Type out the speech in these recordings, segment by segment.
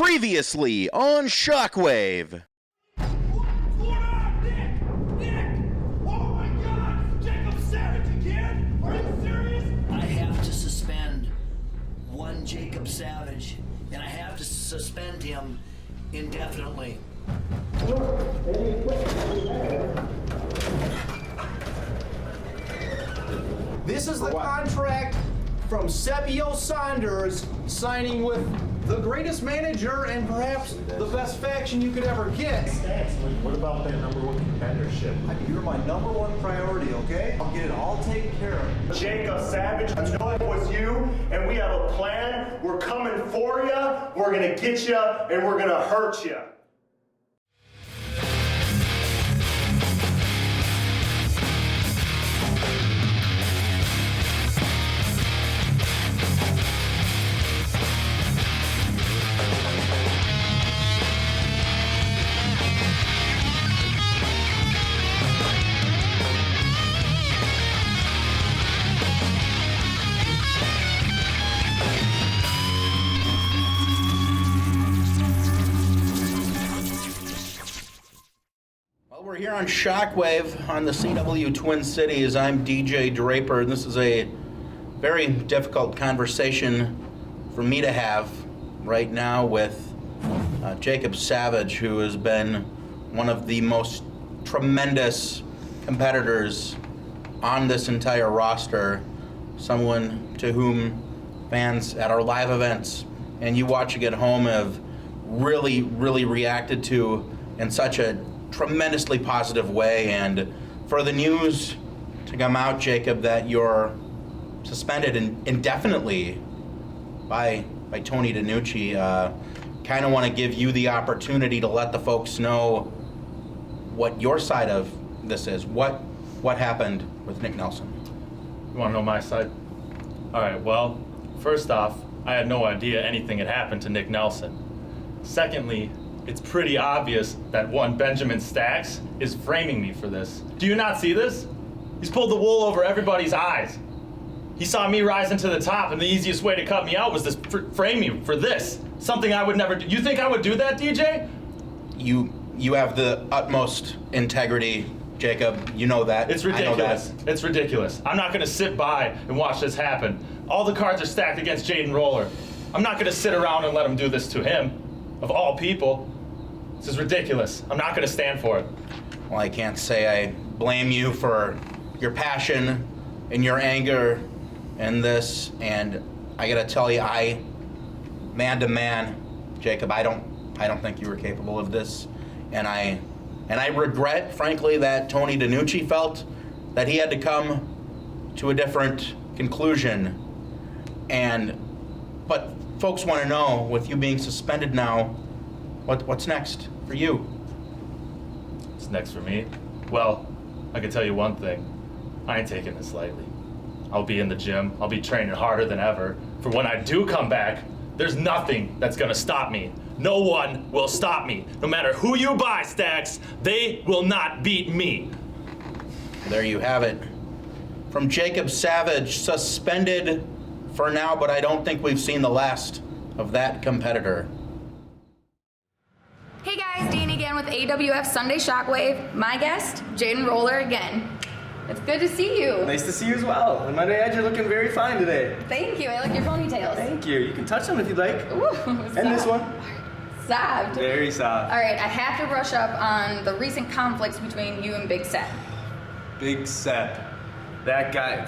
Previously on Shockwave. What's going on, Nick? Nick! Oh my God! Jacob Savage again? Are you serious? I have to suspend one Jacob Savage, and I have to suspend him indefinitely. This is the contract from Sepio Saunders signing with the greatest manager and perhaps the best faction you could ever get. What about that number one contendership? You're my number one priority, okay? I'll get it all taken care of. Jacob Savage, I know it was you, and we have a plan. We're coming for you, we're gonna get you, and we're gonna hurt you. We're here on Shockwave on the CW Twin Cities. I'm DJ Draper, and this is a very difficult conversation for me to have right now with Jacob Savage, who has been one of the most tremendous competitors on this entire roster, someone to whom fans at our live events and you watching at home have really reacted to in such a tremendously positive way. And for the news to come out, Jacob, that you're suspended indefinitely by Tony DiNucci, kind of want to give you the opportunity to let the folks know what your side of this is. What happened with Nick Nelson? You want to know my side? All right, well, first off, I had no idea anything had happened to Nick Nelson. Secondly, it's pretty obvious that one Benjamin Stacks is framing me for this. Do you not see this? He's pulled the wool over everybody's eyes. He saw me rising to the top, and the easiest way to cut me out was to frame me for this. Something I would never do. You think I would do that, DJ? You have the utmost integrity, Jacob. You know that. It's ridiculous. I know that. It's ridiculous. I'm not going to sit by and watch this happen. All the cards are stacked against Jaden Roller. I'm not going to sit around and let him do this to him, of all people. This is ridiculous. I'm not going to stand for it. Well, I can't say I blame you for your passion and your anger in this, and I gotta tell you, man to man, Jacob, I don't think you were capable of this, and I regret, frankly, that Tony DiNucci felt that he had to come to a different conclusion. But folks want to know, with you being suspended now, what's next for you? What's next for me? Well, I can tell you one thing. I ain't taking this lightly. I'll be in the gym. I'll be training harder than ever. For when I do come back, there's nothing that's gonna stop me. No one will stop me. No matter who you buy, Stacks, they will not beat me. There you have it. From Jacob Savage, suspended for now, but I don't think we've seen the last of that competitor. Hey guys, Dean again with AWF Sunday Shockwave. My guest, Jaden Roller again. It's good to see you. Nice to see you as well. And might I add, you're looking very fine today. Thank you. I like your ponytails. Thank you. You can touch them if you'd like. Ooh, and this one. Soft. Very soft. All right, I have to brush up on the recent conflicts between you and Big Sepp. Big Sepp. That guy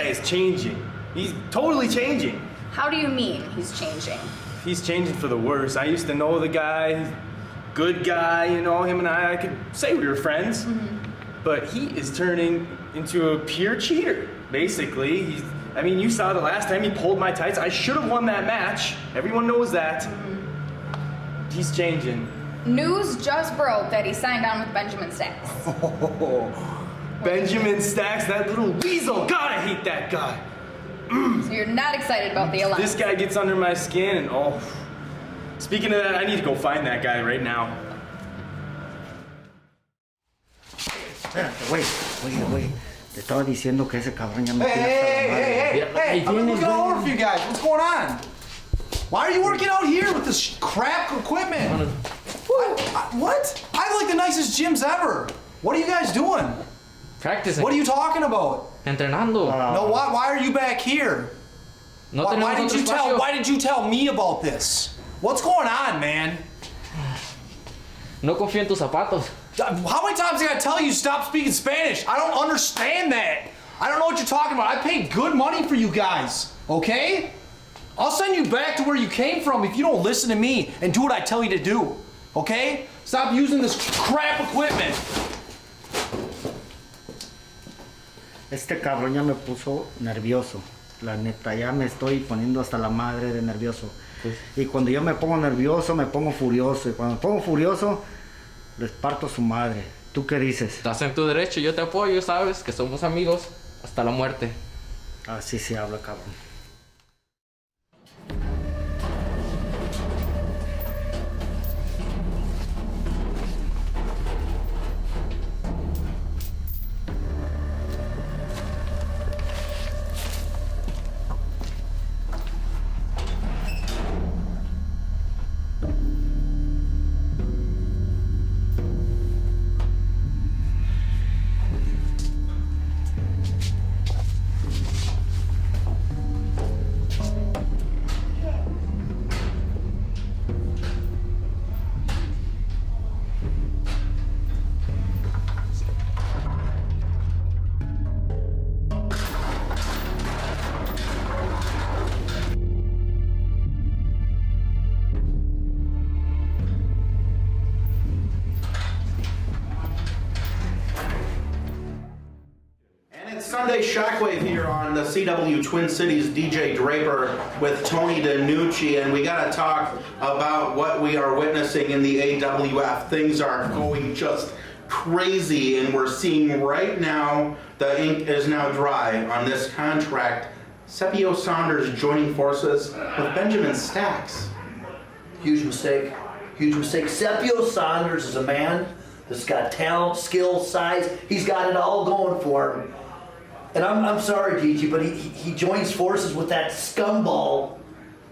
is changing. He's totally changing. How do you mean he's changing? He's changing for the worse. I used to know the guy, good guy, you know, him and I could say we were friends. Mm-hmm. But he is turning into a pure cheater, basically. You saw the last time he pulled my tights. I should have won that match. Everyone knows that. Mm-hmm. He's changing. News just broke that he signed on with Benjamin Stacks. Oh, Benjamin Stacks, that little weasel. God, I hate that guy. So you're not excited about the alliance? This guy gets under my skin and Speaking of that, I need to go find that guy right now. Güey, te estaba diciendo que ese cabrón ya me tiene hasta la madre. Hey, I'm looking all over for you guys. What's going on? Why are you working out here with this crap equipment? What? I have like the nicest gyms ever. What are you guys doing? Practicing. What are you talking about? Entrenando. No, why are you back here? No Why tenemos did otro espacio. why did you tell me about this? What's going on, man? No confío en tus zapatos. How many times I gotta tell you stop speaking Spanish? I don't understand that. I don't know what you're talking about. I paid good money for you guys, okay? I'll send you back to where you came from if you don't listen to me and do what I tell you to do, okay? Stop using this crap equipment. Este cabrón ya me puso nervioso. La neta, ya me estoy poniendo hasta la madre de nervioso. Y cuando yo me pongo nervioso, me pongo furioso. Y cuando me pongo furioso, les parto su madre. ¿Tú qué dices? Estás en tu derecho, yo te apoyo, sabes que somos amigos hasta la muerte. Así se habla, cabrón. Sunday Shockwave here on the CW Twin Cities. DJ Draper with Tony DiNucci, and we got to talk about what we are witnessing in the AWF. Things are going just crazy, and we're seeing right now the ink is now dry on this contract. Sepio Saunders joining forces with Benjamin Stacks. Huge mistake. Huge mistake. Sepio Saunders is a man that's got talent, skill, size. He's got it all going for him. And I'm sorry, DG, but he joins forces with that scumball.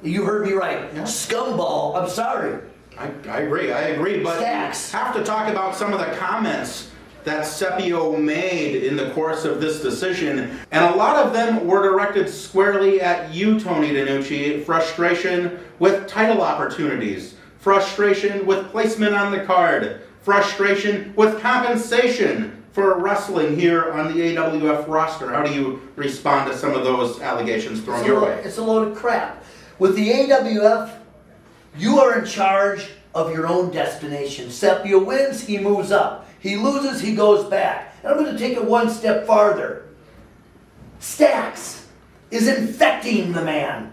You heard me right. Yeah. Scumball. I'm sorry. I agree, but Stacks. We have to talk about some of the comments that Sepio made in the course of this decision, and a lot of them were directed squarely at you, Tony DiNucci. Frustration with title opportunities, frustration with placement on the card, frustration with compensation for wrestling here on the AWF roster. How do you respond to some of those allegations thrown your way? It's a load of crap. With the AWF, you are in charge of your own destination. Sepio wins, he moves up. He loses, he goes back. And I'm going to take it one step farther. Stacks is infecting the man.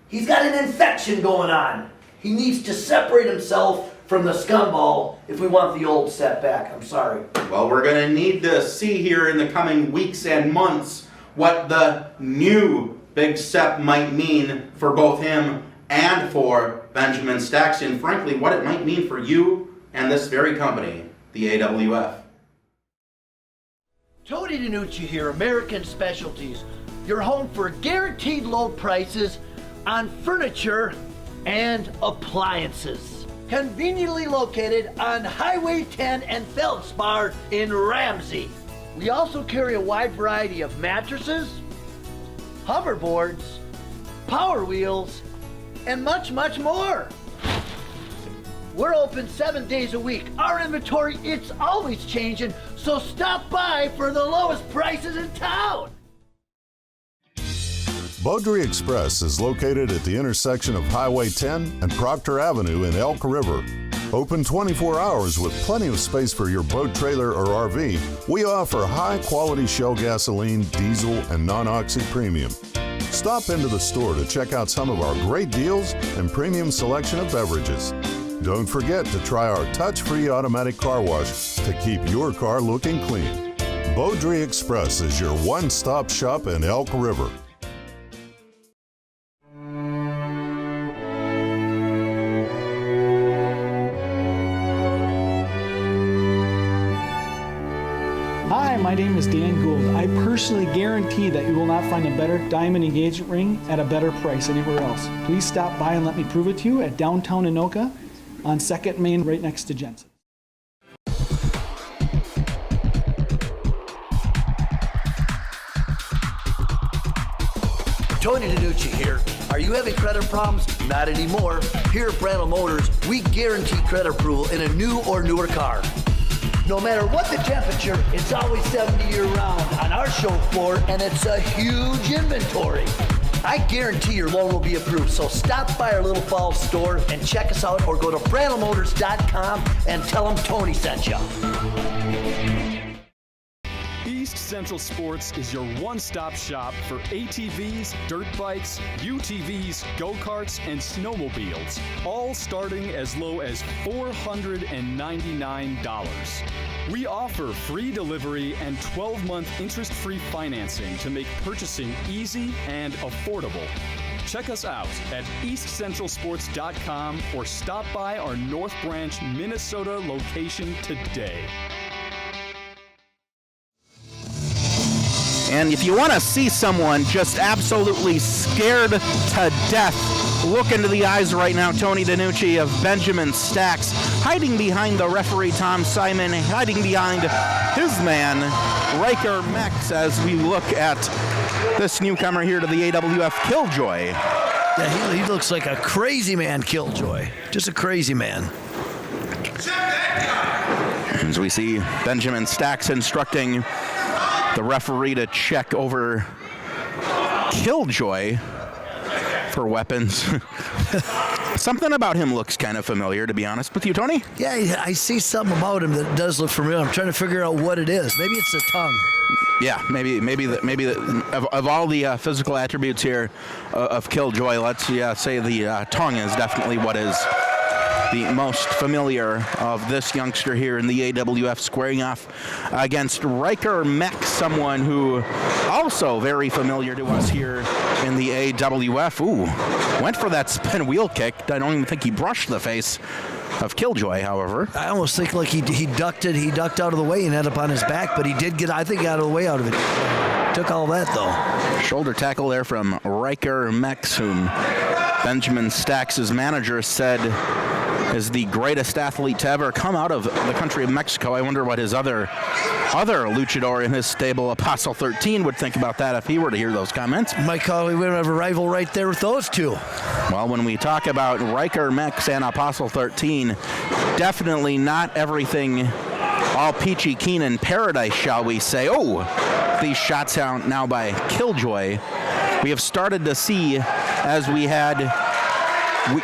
He's got an infection going on. He needs to separate himself from the scumball if we want the old Sepp back. I'm sorry. Well, we're going to need to see here in the coming weeks and months what the new Big Sepp might mean for both him and for Benjamin Stacks, and frankly, what it might mean for you and this very company, the AWF. Tony DiNucci here, American Specialties. Your home for guaranteed low prices on furniture and appliances. Conveniently located on Highway 10 and Feldspar in Ramsey. We also carry a wide variety of mattresses, hoverboards, power wheels, and much, much more. We're open 7 days a week. Our inventory, it's always changing, so stop by for the lowest prices in town. Beaudry Express is located at the intersection of Highway 10 and Proctor Avenue in Elk River. Open 24 hours with plenty of space for your boat trailer or RV, we offer high-quality Shell gasoline, diesel, and non-oxy premium. Stop into the store to check out some of our great deals and premium selection of beverages. Don't forget to try our touch-free automatic car wash to keep your car looking clean. Beaudry Express is your one-stop shop in Elk River. Hi, my name is Dan Gould. I personally personally guarantee that you will not find a better diamond engagement ring at a better price anywhere else. Please stop by and let me prove it to you at downtown Anoka on 2nd Main right next to Jensen. Tony DiNucci here. Are you having credit problems? Not anymore. Here at Brandel Motors, we guarantee credit approval in a new or newer car. No matter what the temperature, it's always 70 year-round on our show floor, and it's a huge inventory. I guarantee your loan will be approved, so stop by our Little Falls store and check us out, or go to BrandelMotors.com and tell them Tony sent you. East Central Sports is your one-stop shop for ATVs, dirt bikes, UTVs, go-karts, and snowmobiles, all starting as low as $499. We offer free delivery and 12-month interest-free financing to make purchasing easy and affordable. Check us out at eastcentralsports.com or stop by our North Branch, Minnesota location today. And if you want to see someone just absolutely scared to death, look into the eyes right now, Tony DiNucci of Benjamin Stacks, hiding behind the referee Tom Simon, hiding behind his man Ryker-Mex, as we look at this newcomer here to the AWF, Killjoy. Yeah, he looks like a crazy man, Killjoy. Just a crazy man. As we see Benjamin Stacks instructing the referee to check over Killjoy for weapons. Something about him looks kind of familiar, to be honest with you, Tony. Yeah, I see something about him that does look familiar. I'm trying to figure out what it is. Maybe it's the tongue. Yeah, maybe of all the physical attributes here of Killjoy, let's say the tongue is definitely what is the most familiar of this youngster here in the AWF, squaring off against Ryker-Mex, someone who also very familiar to us here in the AWF. Ooh, went for that spin wheel kick. I don't even think he brushed the face of Killjoy, however. I almost think like he ducked out of the way and ended up on his back, but he did get, I think, out of the way out of it. Took all that, though. Shoulder tackle there from Ryker-Mex, whom Benjamin Stacks' manager said is the greatest athlete to ever come out of the country of Mexico. I wonder what his other luchador in his stable, Apostle 13, would think about that if he were to hear those comments. Mike Colley would have a rival right there with those two. Well, when we talk about Ryker-Mex and Apostle 13, definitely not everything all peachy keen in paradise, shall we say. Oh, these shots out now by Killjoy. We have started to see, as we had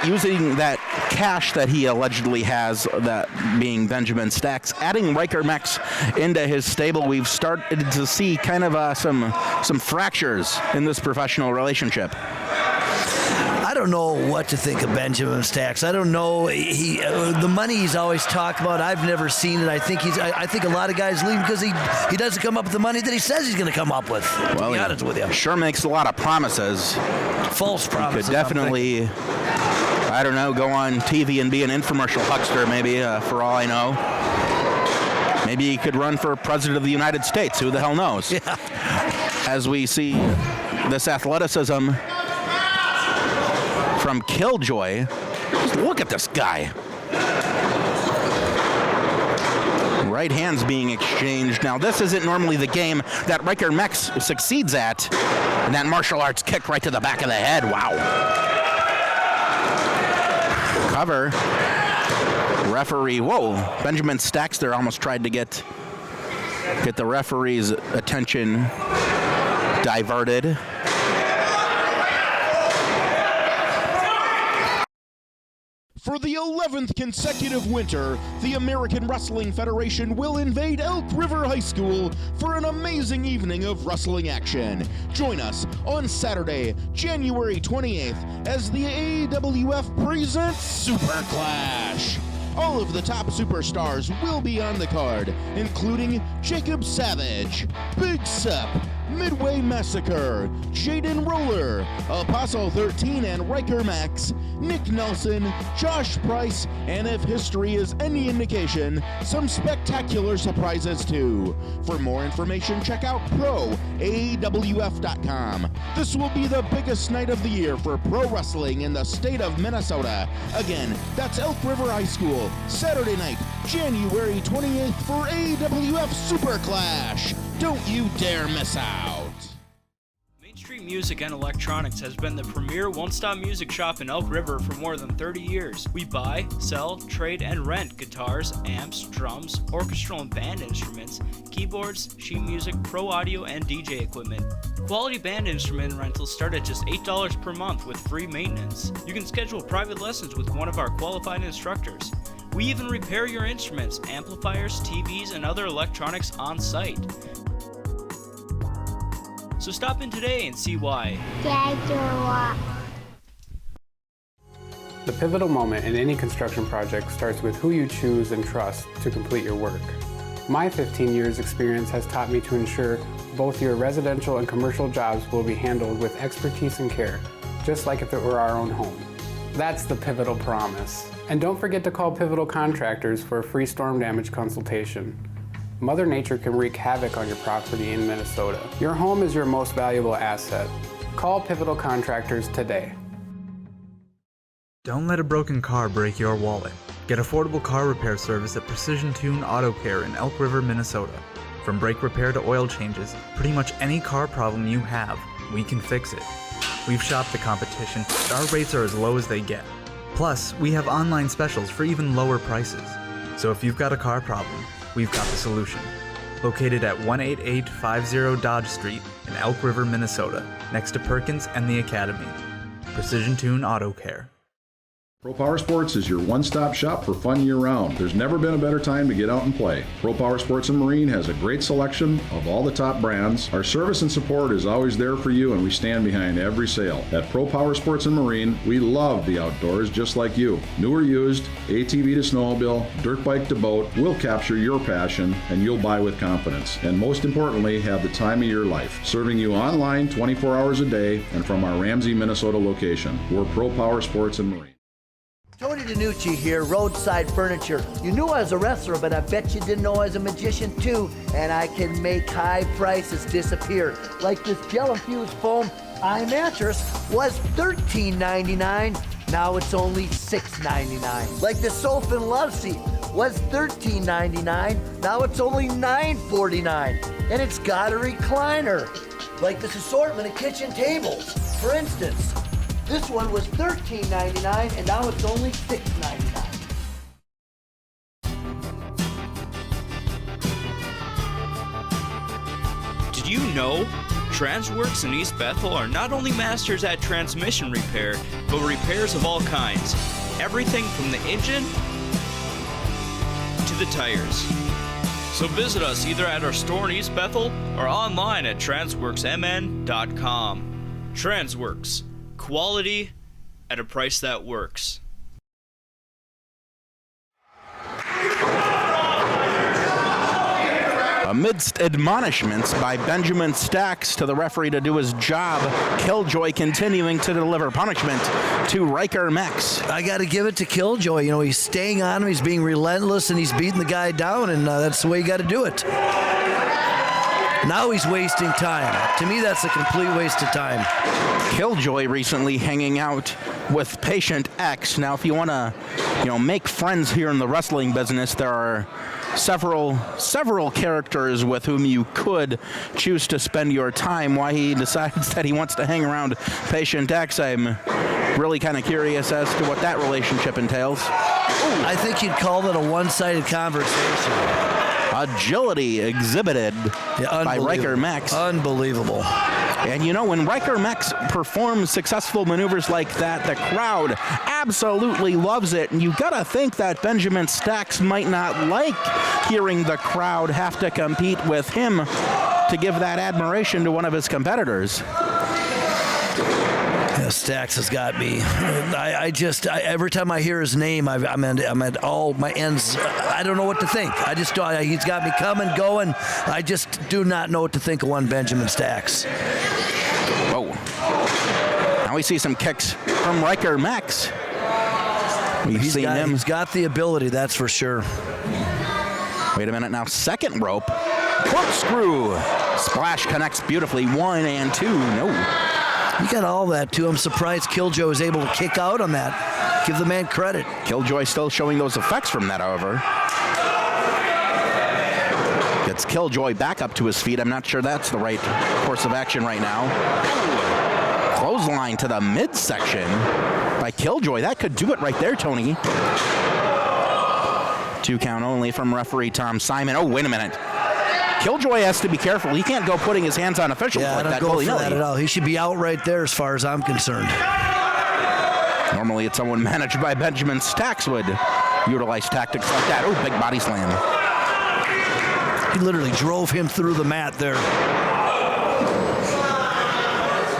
using that cash that he allegedly has, that being Benjamin Stacks, adding Ryker-Mex into his stable, we've started to see kind of some fractures in this professional relationship. I don't know what to think of Benjamin Stacks. I don't know. The money he's always talked about, I've never seen it. I think a lot of guys leave because he doesn't come up with the money that he says he's going to come up with. Well, to be honest with you, sure makes a lot of promises. False promises. Could definitely, I don't know, go on TV and be an infomercial huckster, maybe, for all I know. Maybe he could run for president of the United States. Who the hell knows? Yeah. As we see this athleticism from Killjoy. Just look at this guy. Right hands being exchanged. Now, this isn't normally the game that Ryker-Mex succeeds at. And that martial arts kick right to the back of the head. Wow. Cover. Referee. Whoa. Benjamin Stacks there almost tried to get the referee's attention diverted. For the 11th consecutive winter, the American Wrestling Federation will invade Elk River High School for an amazing evening of wrestling action. Join us on Saturday, January 28th, as the AWF presents Super Clash. All of the top superstars will be on the card, including Jacob Savage, Big Sepp, Midway Massacre, Jaden Roller, Apostle 13 and Ryker-Mex, Nick Nelson, Josh Price, and if history is any indication, some spectacular surprises too. For more information, check out ProAWF.com. This will be the biggest night of the year for pro wrestling in the state of Minnesota. Again, that's Elk River High School, Saturday night, January 28th for AWF Super Clash. Don't you dare miss out. Main Street Music and Electronics has been the premier one-stop music shop in Elk River for more than 30 years. We buy, sell, trade, and rent guitars, amps, drums, orchestral and band instruments, keyboards, sheet music, pro audio, and DJ equipment. Quality band instrument rentals start at just $8 per month with free maintenance. You can schedule private lessons with one of our qualified instructors. We even repair your instruments, amplifiers, TVs, and other electronics on site. So stop in today and see why. The pivotal moment in any construction project starts with who you choose and trust to complete your work. My 15 years experience has taught me to ensure both your residential and commercial jobs will be handled with expertise and care, just like if it were our own home. That's the Pivotal Promise. And don't forget to call Pivotal Contractors for a free storm damage consultation. Mother Nature can wreak havoc on your property in Minnesota. Your home is your most valuable asset. Call Pivotal Contractors today. Don't let a broken car break your wallet. Get affordable car repair service at Precision Tune Auto Care in Elk River, Minnesota. From brake repair to oil changes, pretty much any car problem you have, we can fix it. We've shopped the competition, and our rates are as low as they get. Plus, we have online specials for even lower prices. So if you've got a car problem, we've got the solution. Located at 18850 Dodge Street in Elk River, Minnesota, next to Perkins and the Academy. Precision Tune Auto Care. Pro Power Sports is your one-stop shop for fun year-round. There's never been a better time to get out and play. Pro Power Sports and Marine has a great selection of all the top brands. Our service and support is always there for you, and we stand behind every sale. At Pro Power Sports and Marine, we love the outdoors just like you. New or used, ATV to snowmobile, dirt bike to boat, we'll capture your passion, and you'll buy with confidence. And most importantly, have the time of your life. Serving you online 24 hours a day and from our Ramsey, Minnesota location. We're Pro Power Sports and Marine. Tony DiNucci here, Roadside Furniture. You knew I was a wrestler, but I bet you didn't know I was a magician too. And I can make high prices disappear. Like this gel-infused foam eye mattress was $13.99. Now it's only $6.99. Like the sofa and love seat was $13.99. Now it's only $9.49. And it's got a recliner. Like this assortment of kitchen tables. For instance, this one was $13.99 and now it's only $6.99. Did you know Transworks in East Bethel are not only masters at transmission repair, but repairs of all kinds. Everything from the engine to the tires. So visit us either at our store in East Bethel or online at transworksmn.com. Transworks. Quality at a price that works. Amidst admonishments by Benjamin Stacks to the referee to do his job, Killjoy continuing to deliver punishment to Ryker-Mex. I got to give it to Killjoy. You know, he's staying on him, he's being relentless, and he's beating the guy down, and that's the way you got to do it. Now he's wasting time. To me, that's a complete waste of time. Killjoy recently hanging out with Patient X. Now, if you want to, make friends here in the wrestling business, there are several characters with whom you could choose to spend your time. Why he decides that he wants to hang around Patient X, I'm really kind of curious as to what that relationship entails. I think you'd call it a one-sided conversation. Agility exhibited by Ryker-Mex. Unbelievable. And when Ryker-Mex performs successful maneuvers like that, the crowd absolutely loves it. And you gotta think that Benjamin Stacks might not like hearing the crowd have to compete with him to give that admiration to one of his competitors. Yes, Stacks has got me. I just every time I hear his name, I'm at all my ends. I don't know what to think. I just don't. He's got me coming, going. I just do not know what to think of one Benjamin Stacks. Oh, now we see some kicks from Ryker-Mex. He's got the ability, that's for sure. Wait a minute now. Second rope. Corkscrew. Splash connects beautifully. 1 and 2. No. You got all that, too. I'm surprised Killjoy was able to kick out on that. Give the man credit. Killjoy still showing those effects from that, however. Gets Killjoy back up to his feet. I'm not sure that's the right course of action right now. Clothesline to the midsection by Killjoy. That could do it right there, Tony. 2 count only from referee Tom Simon. Oh, wait a minute. Killjoy has to be careful. He can't go putting his hands on officials like that. I don't go for that at all. He should be out right there as far as I'm concerned. Normally it's someone managed by Benjamin Stacks would utilize tactics like that. Oh, big body slam. He literally drove him through the mat there.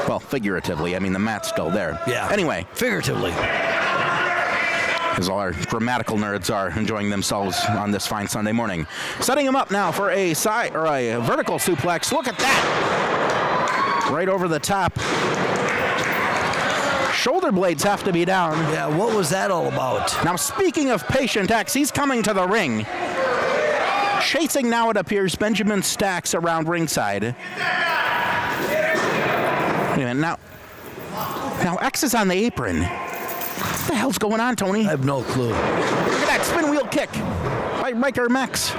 Well, figuratively. I mean, the mat's still there. Yeah. Anyway. Figuratively. As all our grammatical nerds are enjoying themselves on this fine Sunday morning. Setting him up now for a vertical suplex. Look at that. Right over the top. Shoulder blades have to be down. Yeah, what was that all about? Now, speaking of Patient X, he's coming to the ring. Chasing now, it appears, Benjamin Stacks around ringside. And now X is on the apron. What the hell's going on, Tony? I have no clue. Look at that spin wheel kick by Ryker-Mex.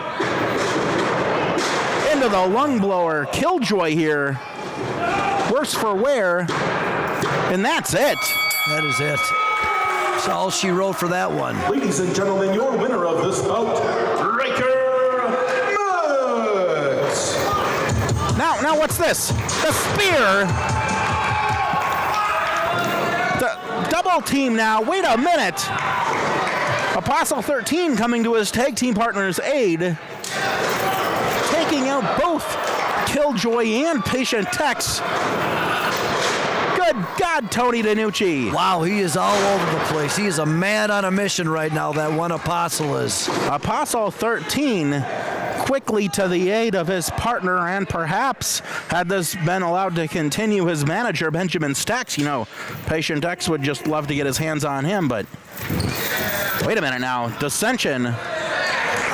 Into the lung blower. Killjoy here. Worse for wear. And that's it. That is it. That's all she wrote for that one. Ladies and gentlemen, your winner of this bout, Ryker-Mex. Now what's this? The spear. Double team now. Wait a minute. Apostle 13 coming to his tag team partner's aid. Taking out both Killjoy and Patient X. Good God, Tony DiNucci. Wow, he is all over the place. He is a man on a mission right now, that one Apostle is. Apostle 13 quickly to the aid of his partner, and perhaps had this been allowed to continue, his manager Benjamin Stacks, Patient X would just love to get his hands on him, but wait a minute now. Dissension.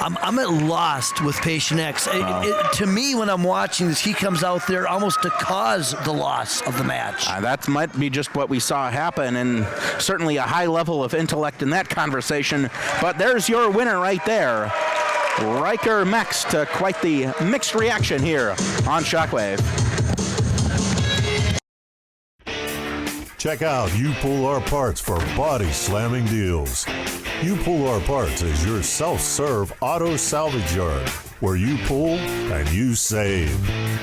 I'm at lost with Patient X. To me, when I'm watching this, he comes out there almost to cause the loss of the match. That might be just what we saw happen, and certainly a high level of intellect in that conversation. But there's your winner right there. Ryker-Mex to quite the mixed reaction here on Shockwave. Check out You Pull Our Parts for body slamming deals. You Pull Our Parts is your self-serve auto salvage yard where you pull and you save.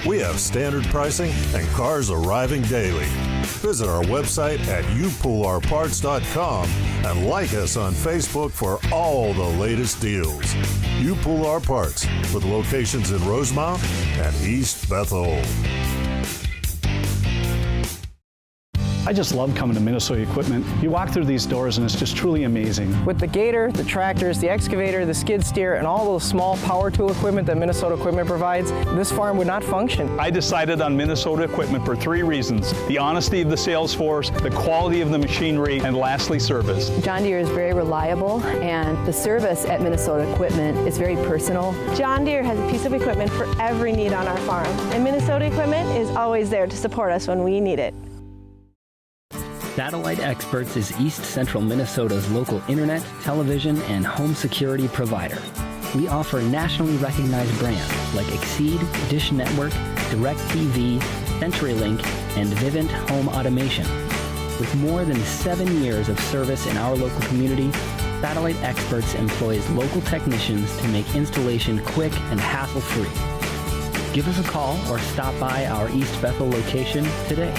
We have standard pricing and cars arriving daily. Visit our website at youpullourparts.com and like us on Facebook for all the latest deals. You Pull Our Parts with locations in Rosemount and East Bethel. I just love coming to Minnesota Equipment. You walk through these doors and it's just truly amazing. With the Gator, the tractors, the excavator, the skid steer, and all those small power tool equipment that Minnesota Equipment provides, this farm would not function. I decided on Minnesota Equipment for 3 reasons: the honesty of the sales force, the quality of the machinery, and lastly, service. John Deere is very reliable, and the service at Minnesota Equipment is very personal. John Deere has a piece of equipment for every need on our farm, and Minnesota Equipment is always there to support us when we need it. Satellite Experts is East Central Minnesota's local internet, television, and home security provider. We offer nationally recognized brands like Exceed, Dish Network, DirecTV, CenturyLink, and Vivint Home Automation. With more than 7 years of service in our local community, Satellite Experts employs local technicians to make installation quick and hassle-free. Give us a call or stop by our East Bethel location today.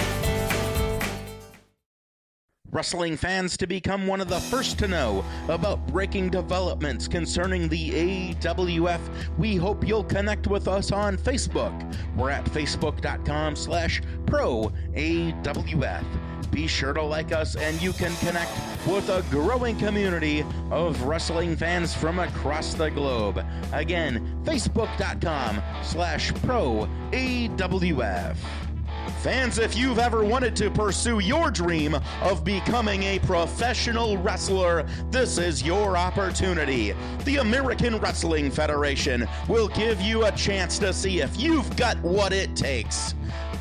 Wrestling fans, to become one of the first to know about breaking developments concerning the AWF, we hope you'll connect with us on Facebook. We're at facebook.com/ProAWF. Be sure to like us and you can connect with a growing community of wrestling fans from across the globe. Again, facebook.com/ProAWF. Fans, if you've ever wanted to pursue your dream of becoming a professional wrestler, this is your opportunity. The American Wrestling Federation will give you a chance to see if you've got what it takes.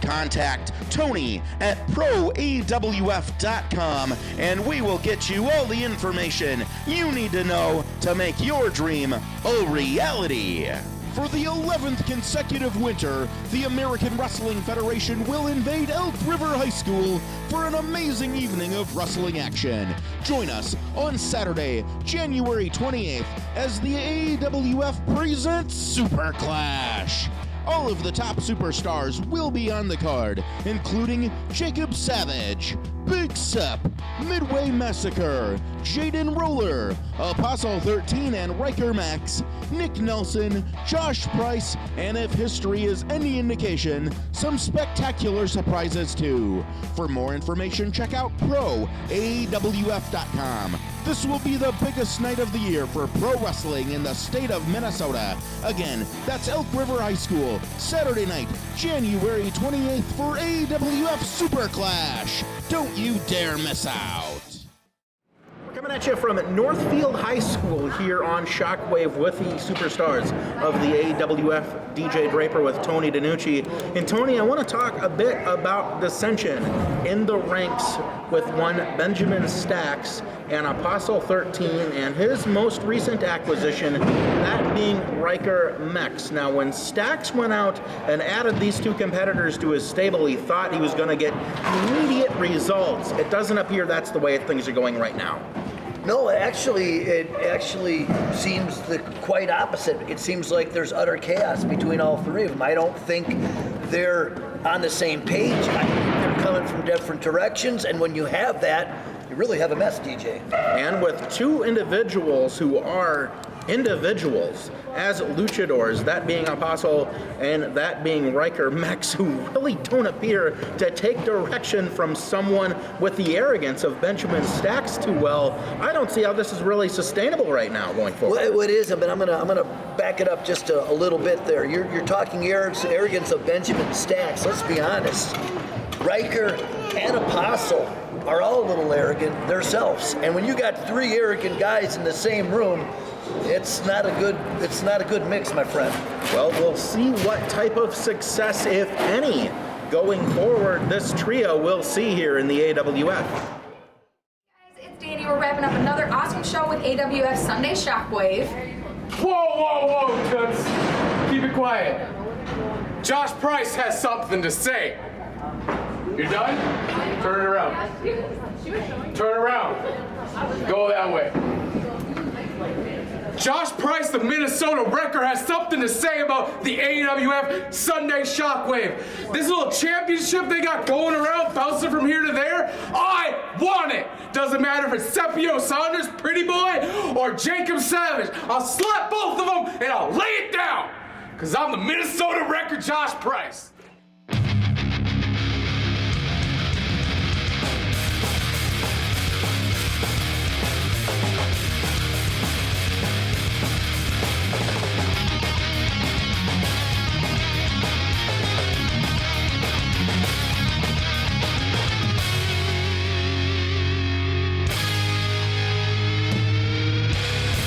Contact Tony at ProAWF.com and we will get you all the information you need to know to make your dream a reality. For the 11th consecutive winter, the American Wrestling Federation will invade Elk River High School for an amazing evening of wrestling action. Join us on Saturday, January 28th, as the AWF presents Super Clash. All of the top superstars will be on the card, including Jacob Savage, Big Sepp, Midway Massacre, Jaden Roller, Apostle 13 and Ryker-Mex, Nick Nelson, Josh Price, and if history is any indication, some spectacular surprises too. For more information, check out ProAWF.com. This will be the biggest night of the year for pro wrestling in the state of Minnesota. Again, that's Elk River High School, Saturday night, January 28th for AWF Super Clash. Don't you dare miss out. We're coming at you from Northfield High School here on Shockwave with the superstars of the AWF, DJ Draper with Tony DiNucci. And Tony, I want to talk a bit about dissension in the ranks with one Benjamin Stacks and Apostle 13 and his most recent acquisition, that being Ryker-Mex. Now, when Stacks went out and added these two competitors to his stable, he thought he was going to get immediate results. It doesn't appear that's the way things are going right now. No, it actually seems the quite opposite. It seems like there's utter chaos between all three of them. I don't think they're on the same page. I think they're coming from different directions, and when you have that, you really have a mess, DJ. And with two individuals who are individuals as luchadors, that being Apostle and that being Ryker-Mex, who really don't appear to take direction from someone with the arrogance of Benjamin Stacks too well, I don't see how this is really sustainable right now going forward. Well, it is, but I'm gonna back it up just a little bit there. You're talking arrogance of Benjamin Stacks. Let's be honest. Ryker and Apostle are all a little arrogant themselves, and when you got three arrogant guys in the same room, it's not a good mix, my friend. Well, we'll see what type of success, if any, going forward this trio will see here in the AWF. It's Danny. We're wrapping up another awesome show with AWF Sunday Shockwave. Whoa, Toots. Keep it quiet. Josh Price has something to say. You're done? Turn it around. Turn around. Go that way. Josh Price, the Minnesota Wrecker, has something to say about the AWF Sunday Shockwave. This little championship they got going around, bouncing from here to there, I want it. Doesn't matter if it's Sepio Saunders, Pretty Boy, or Jacob Savage. I'll slap both of them and I'll lay it down, because I'm the Minnesota Wrecker, Josh Price.